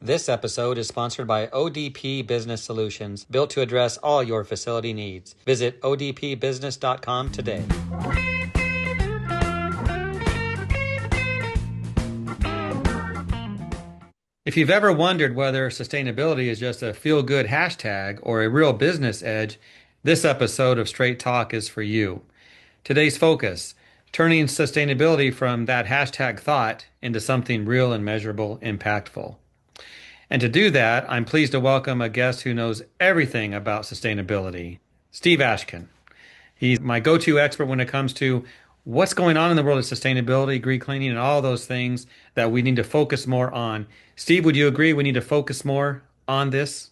This episode is sponsored by ODP Business Solutions, built to address all your facility needs. Visit odpbusiness.com today. If you've ever wondered whether sustainability is just a feel-good hashtag or a real business edge, this episode of Straight Talk is for you. Today's focus, turning sustainability from that hashtag thought into something real and measurable, impactful. And to do that, I'm pleased to welcome a guest who knows everything about sustainability, Steve Ashkin. He's my go-to expert when it comes to what's going on in the world of sustainability, green cleaning, and all those things that we need to focus more on. Steve, would you agree we need to focus more on this?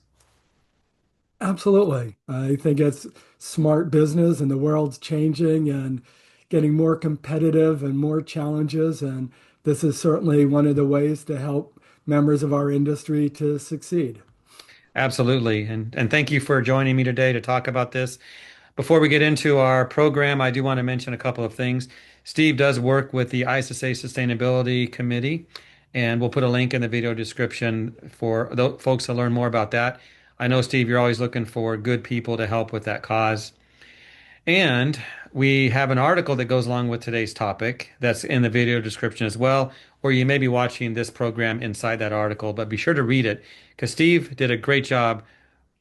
Absolutely. I think it's smart business and the world's changing and getting more competitive and more challenges. And this is certainly one of the ways to help members of our industry to succeed. Absolutely. And thank you for joining me today to talk about this. Before we get into our program, I do want to mention a couple of things. Steve does work with the ISSA Sustainability Committee, and we'll put a link in the video description for those folks to learn more about that. I know, Steve, you're always looking for good people to help with that cause. And we have an article that goes along with today's topic that's in the video description as well, or you may be watching this program inside that article, but be sure to read it because Steve did a great job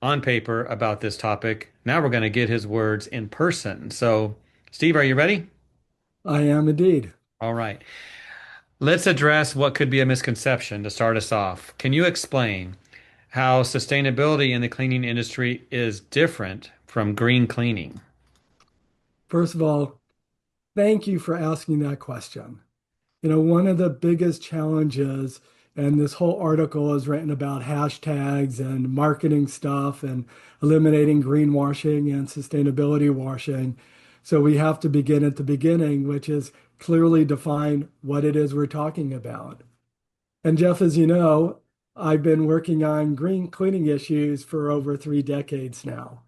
on paper about this topic. Now we're going to get his words in person. So, Steve, are you ready? I am indeed. All right. Let's address what could be a misconception to start us off. Can you explain how sustainability in the cleaning industry is different from green cleaning? First of all, thank you for asking that question. One of the biggest challenges, and this whole article is written about hashtags and marketing stuff and eliminating greenwashing and sustainability washing. So we have to begin at the beginning, which is clearly define what it is we're talking about. And Jeff, as you know, I've been working on green cleaning issues for over 3 decades now.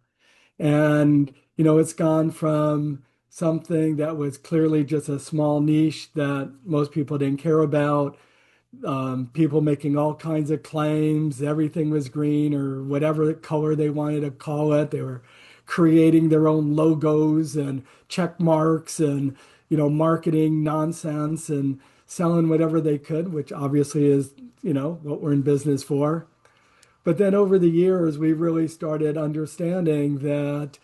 And, it's gone from something that was clearly just a small niche that most people didn't care about, people making all kinds of claims, everything was green or whatever color they wanted to call it. They were creating their own logos and check marks and, marketing nonsense and selling whatever they could, which obviously is, what we're in business for. But then over the years, we really started understanding that,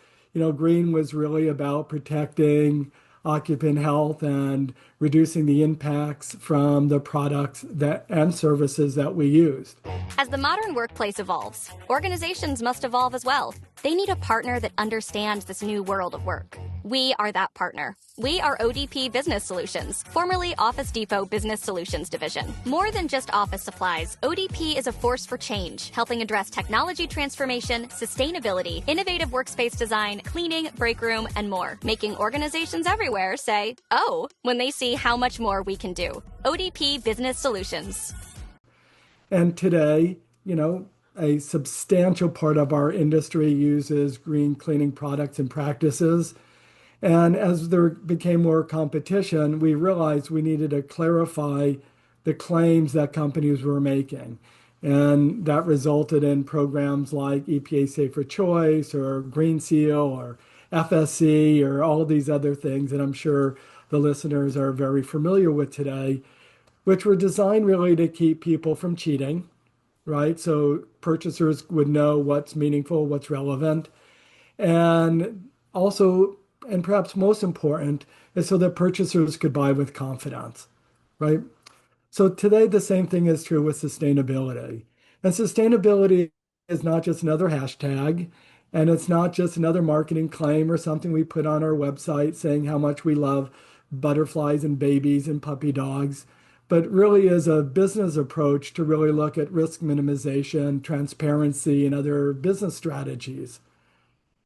green was really about protecting occupant health and reducing the impacts from the products that and services that we used. As the modern workplace evolves, organizations must evolve as well. They need a partner that understands this new world of work. We are that partner. We are ODP Business Solutions, formerly Office Depot Business Solutions Division. More than just office supplies, ODP is a force for change, helping address technology transformation, sustainability, innovative workspace design, cleaning, break room, and more, making organizations everywhere say, oh, when they see how much more we can do. ODP Business Solutions. And today, a substantial part of our industry uses green cleaning products and practices. And as there became more competition, we realized we needed to clarify the claims that companies were making. And that resulted in programs like EPA Safer Choice or Green Seal or FSC or all these other things that I'm sure the listeners are very familiar with today, which were designed really to keep people from cheating, right? So purchasers would know what's meaningful, what's relevant. And also, and perhaps most important, is so that purchasers could buy with confidence, right? So today, the same thing is true with sustainability. And sustainability is not just another hashtag, and it's not just another marketing claim or something we put on our website saying how much we love butterflies and babies and puppy dogs, but really is a business approach to really look at risk minimization, transparency, and other business strategies.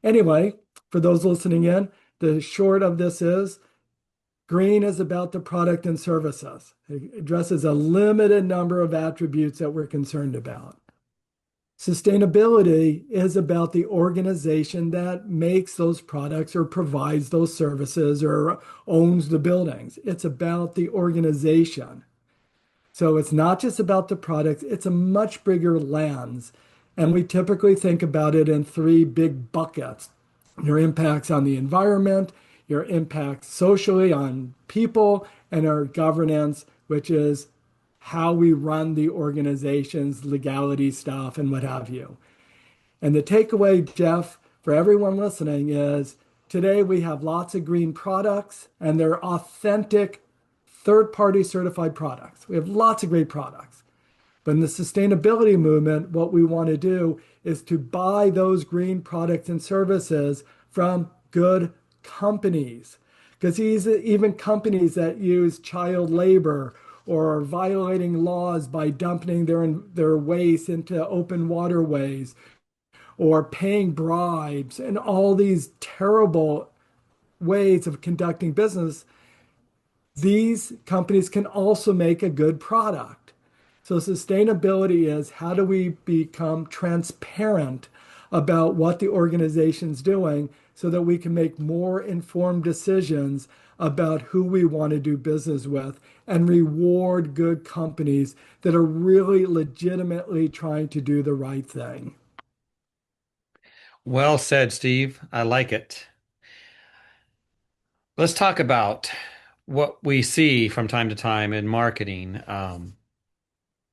Anyway, for those listening in, the short of this is green is about the product and services. It addresses a limited number of attributes that we're concerned about. Sustainability is about the organization that makes those products or provides those services or owns the buildings. It's about the organization. So it's not just about the product, it's a much bigger lens. And we typically think about it in three big buckets: your impacts on the environment, your impacts socially on people, and our governance, which is how we run the organization's legality stuff and what have you. And the takeaway, Jeff, for everyone listening is today we have lots of green products and they're authentic third-party certified products. We have lots of great products. But in the sustainability movement, what we want to do is to buy those green products and services from good companies. Because even companies that use child labor or are violating laws by dumping their waste into open waterways or paying bribes and all these terrible ways of conducting business, these companies can also make a good product. So, sustainability is how do we become transparent about what the organization's doing so that we can make more informed decisions about who we want to do business with and reward good companies that are really legitimately trying to do the right thing. Well said, Steve. I like it. Let's talk about what we see from time to time in marketing.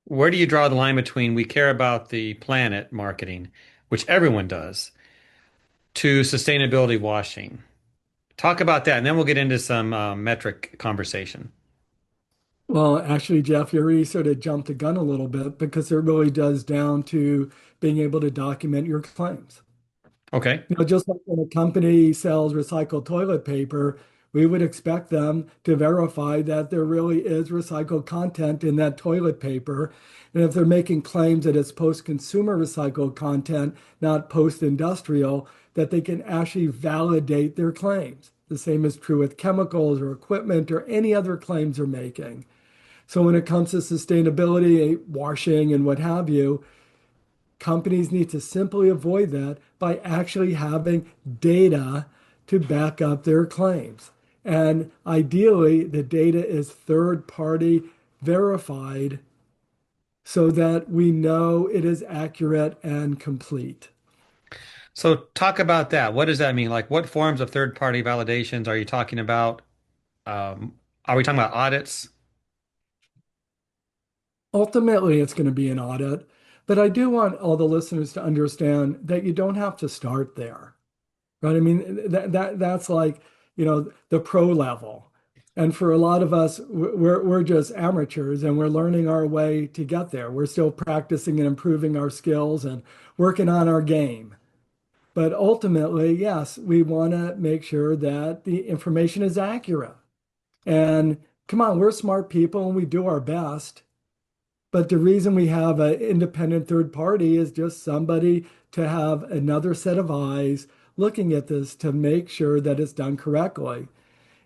Where do you draw the line between we care about the planet marketing, which everyone does, to sustainability washing? Talk about that, and then we'll get into some metric conversation. Well, actually, Jeff, you already sort of jumped the gun a little bit because it really does down to being able to document your claims. Okay. Just like when a company sells recycled toilet paper, we would expect them to verify that there really is recycled content in that toilet paper. And if they're making claims that it's post-consumer recycled content, not post-industrial, that they can actually validate their claims. The same is true with chemicals or equipment or any other claims they're making. So when it comes to sustainability, washing, and what have you, companies need to simply avoid that by actually having data to back up their claims. And ideally, the data is third party verified so that we know it is accurate and complete. So talk about that. What does that mean? Like, what forms of third-party validations are you talking about? Are we talking about audits? Ultimately, it's going to be an audit, but I do want all the listeners to understand that you don't have to start there. Right? I mean, that's like, the pro level. And for a lot of us, we're just amateurs and we're learning our way to get there. We're still practicing and improving our skills and working on our game. But ultimately, yes, we want to make sure that the information is accurate. And come on, we're smart people and we do our best. But the reason we have an independent third party is just somebody to have another set of eyes looking at this to make sure that it's done correctly.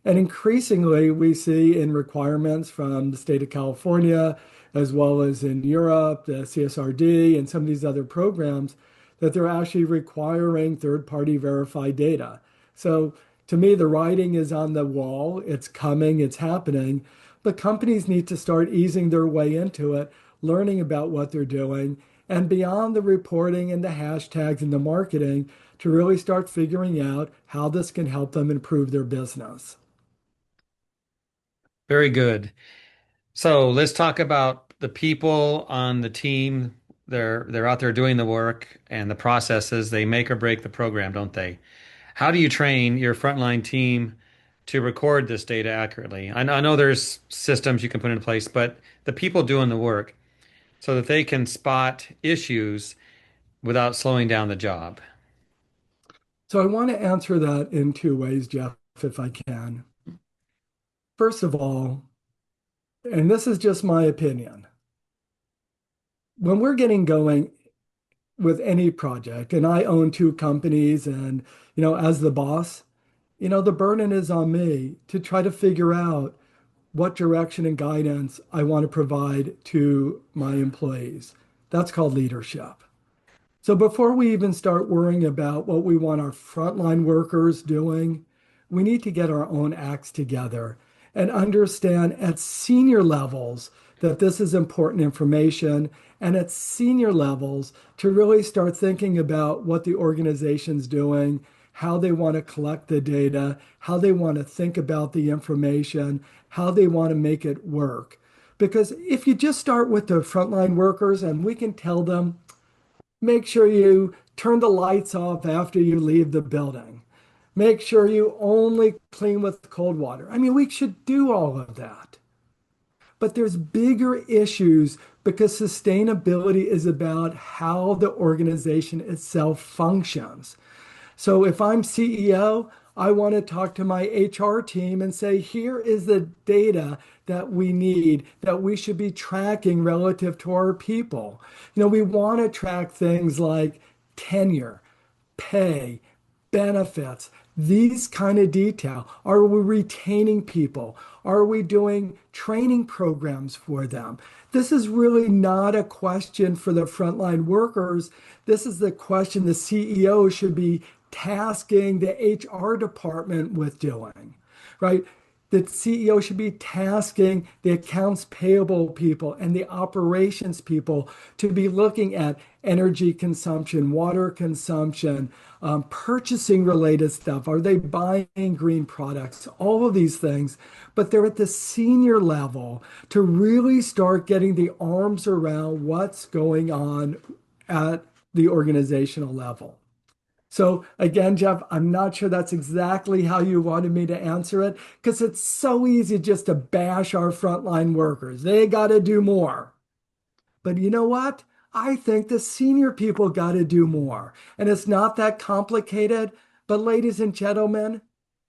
And increasingly, we see in requirements from the state of California, as well as in Europe, the CSRD, and some of these other programs, that they're actually requiring third-party verified data. So to me, the writing is on the wall. It's coming, it's happening. But companies need to start easing their way into it, learning about what they're doing, and beyond the reporting and the hashtags and the marketing, to really start figuring out how this can help them improve their business. Very good. So let's talk about the people on the team. They're out there doing the work and the processes. They make or break the program, don't they? How do you train your frontline team to record this data accurately? I know there's systems you can put in place, but the people doing the work so that they can spot issues without slowing down the job. So I want to answer that in two ways, Jeff, if I can. First of all, and this is just my opinion, when we're getting going with any project, and I own two companies, and as the boss, the burden is on me to try to figure out what direction and guidance I want to provide to my employees. That's called leadership. So before we even start worrying about what we want our frontline workers doing, we need to get our own acts together and understand at senior levels that this is important information, and at senior levels to really start thinking about what the organization's doing, how they want to collect the data, how they want to think about the information, how they want to make it work. Because if you just start with the frontline workers and we can tell them, make sure you turn the lights off after you leave the building. Make sure you only clean with cold water. I mean, we should do all of that. But there's bigger issues because sustainability is about how the organization itself functions. So if I'm CEO, I want to talk to my HR team and say, here is the data that we need, that we should be tracking relative to our people. We want to track things like tenure, pay, benefits, these kind of detail. Are we retaining people? Are we doing training programs for them? This is really not a question for the frontline workers. This is the question the CEO should be tasking the HR department with doing, right? The CEO should be tasking the accounts payable people and the operations people to be looking at energy consumption, water consumption, purchasing related stuff. Are they buying green products? All of these things. But they're at the senior level to really start getting the arms around what's going on at the organizational level. So again, Jeff, I'm not sure that's exactly how you wanted me to answer it because it's so easy just to bash our frontline workers. They got to do more. But you know what? I think the senior people got to do more. And it's not that complicated. But ladies and gentlemen,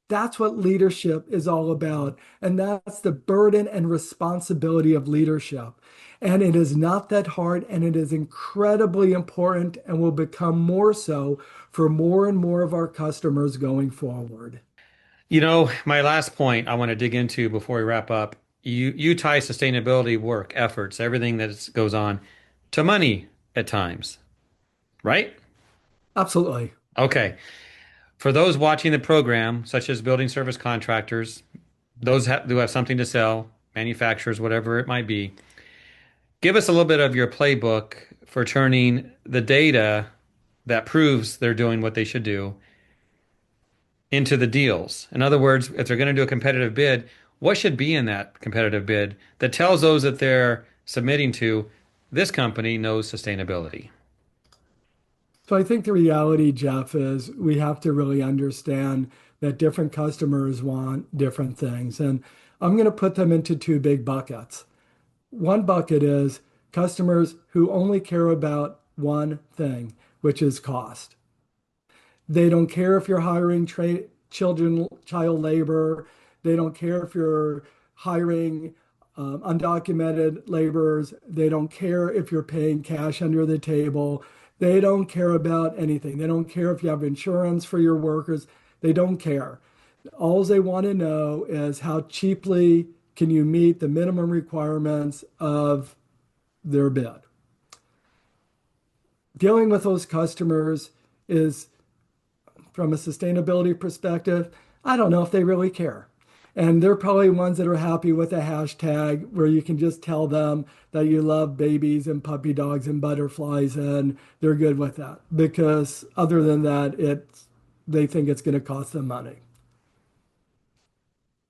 that's what leadership is all about. And that's the burden and responsibility of leadership. And it is not that hard, and it is incredibly important and will become more so for more and more of our customers going forward. My last point I want to dig into before we wrap up, you tie sustainability work, efforts, everything that goes on to money at times, right? Absolutely. Okay. For those watching the program, such as building service contractors, those who have something to sell, manufacturers, whatever it might be, give us a little bit of your playbook for turning the data that proves they're doing what they should do into the deals. In other words, if they're going to do a competitive bid, what should be in that competitive bid that tells those that they're submitting to this company knows sustainability? So I think the reality, Jeff, is we have to really understand that different customers want different things. And I'm going to put them into two big buckets. One bucket is customers who only care about one thing, which is cost. They don't care if you're hiring child labor. They don't care if you're hiring undocumented laborers. They don't care if you're paying cash under the table. They don't care about anything. They don't care if you have insurance for your workers. They don't care. All they want to know is how cheaply can you meet the minimum requirements of their bid. Dealing with those customers is, from a sustainability perspective, I don't know if they really care. And they're probably ones that are happy with a hashtag where you can just tell them that you love babies and puppy dogs and butterflies, and they're good with that. Because other than that, they think it's going to cost them money.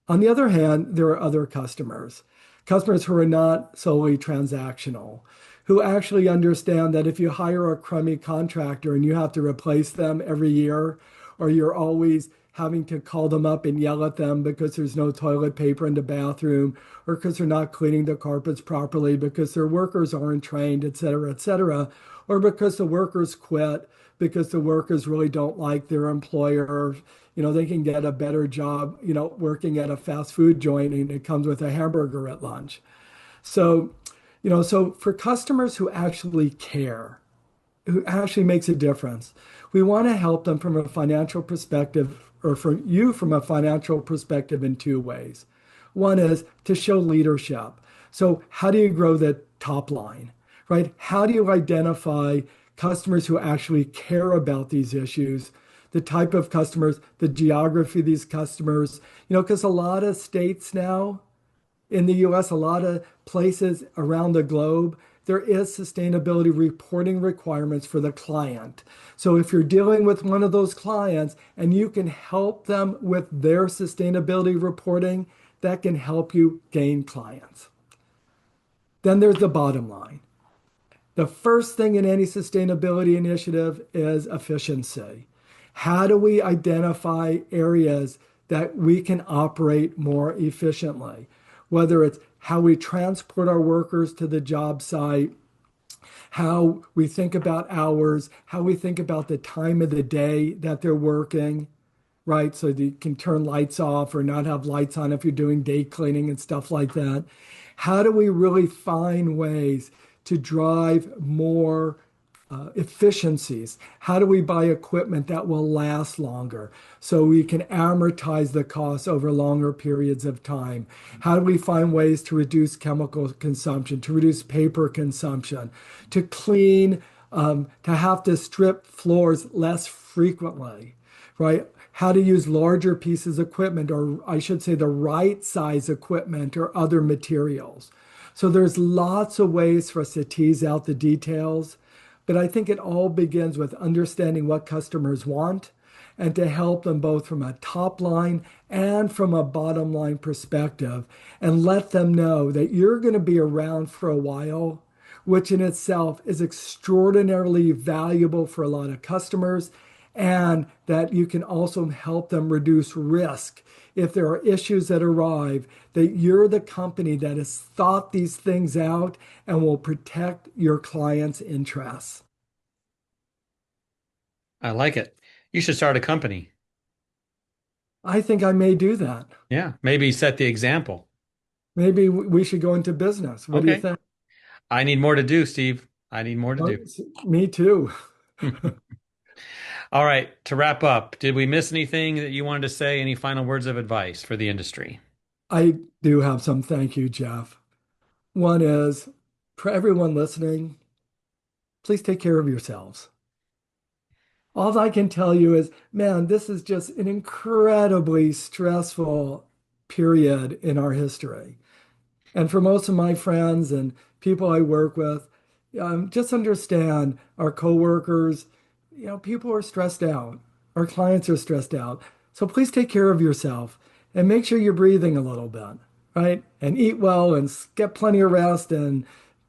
On the other hand, there are other customers who are not solely transactional, who actually understand that if you hire a crummy contractor and you have to replace them every year, or you're always having to call them up and yell at them because there's no toilet paper in the bathroom, or because they're not cleaning the carpets properly, because their workers aren't trained, et cetera, or because the workers quit, because the workers really don't like their employer. They can get a better job, working at a fast food joint and it comes with a hamburger at lunch. So, so for customers who actually care, who actually makes a difference, we want to help them from a financial perspective, or from you from a financial perspective, in two ways. One is to show leadership. So how do you grow the top line, right? How do you identify customers who actually care about these issues, the type of customers, the geography of these customers, because a lot of states now in the US, a lot of places around the globe, there is sustainability reporting requirements for the client. So if you're dealing with one of those clients and you can help them with their sustainability reporting, that can help you gain clients. Then there's the bottom line. The first thing in any sustainability initiative is efficiency. How do we identify areas that we can operate more efficiently? Whether it's how we transport our workers to the job site, how we think about hours, how we think about the time of the day that they're working, right? So you can turn lights off or not have lights on if you're doing day cleaning and stuff like that. How do we really find ways to drive more efficiencies? How do we buy equipment that will last longer so we can amortize the costs over longer periods of time? How do we find ways to reduce chemical consumption, to reduce paper consumption, to clean, to have to strip floors less frequently, right? How to use larger pieces of equipment, or I should say the right size equipment or other materials. So there's lots of ways for us to tease out the details, but I think it all begins with understanding what customers want and to help them both from a top line and from a bottom line perspective and let them know that you're going to be around for a while, which in itself is extraordinarily valuable for a lot of customers, and that you can also help them reduce risk if there are issues that arrive, that you're the company that has thought these things out and will protect your clients' interests. I like it. You should start a company. I think I may do that. Yeah, maybe set the example. Maybe we should go into business. What do you Okay. think? I need more to do, Steve. I need more to Oh, do. me too. All right, to wrap up, did we miss anything that you wanted to say? Any final words of advice for the industry? I do have some. Thank you, Jeff. One is for everyone listening, please take care of yourselves. All I can tell you is, man, this is just an incredibly stressful period in our history. And for most of my friends and people I work with, just understand our coworkers, people are stressed out. Our clients are stressed out. So please take care of yourself and make sure you're breathing a little bit, right? And eat well and get plenty of rest and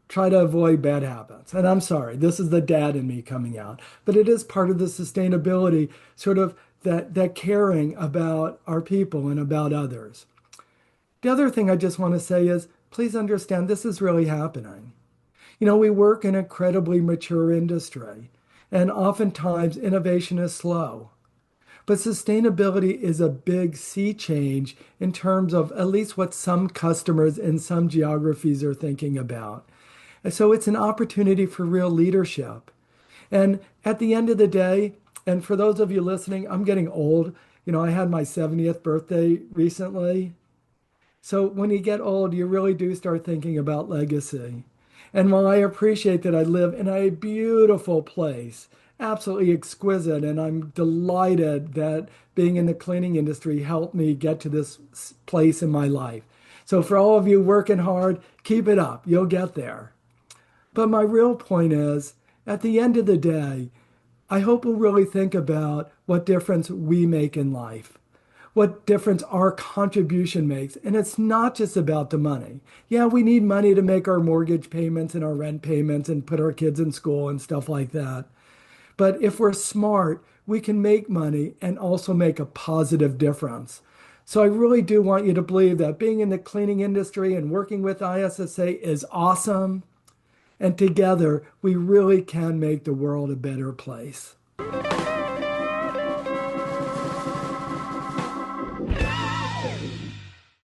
try to avoid bad habits. And I'm sorry, this is the dad in me coming out, but it is part of the sustainability, sort of that caring about our people and about others. The other thing I just want to say is please understand this is really happening. We work in an incredibly mature industry, and oftentimes innovation is slow. But sustainability is a big sea change in terms of at least what some customers in some geographies are thinking about. And so it's an opportunity for real leadership. And at the end of the day, and for those of you listening, I'm getting old. I had my 70th birthday recently. So when you get old, you really do start thinking about legacy. And while I appreciate that I live in a beautiful place, absolutely exquisite, and I'm delighted that being in the cleaning industry helped me get to this place in my life. So for all of you working hard, keep it up. You'll get there. But my real point is, at the end of the day, I hope we'll really think about what difference we make in life, what difference our contribution makes. And it's not just about the money. Yeah, we need money to make our mortgage payments and our rent payments and put our kids in school and stuff like that. But if we're smart, we can make money and also make a positive difference. So I really do want you to believe that being in the cleaning industry and working with ISSA is awesome. And together, we really can make the world a better place.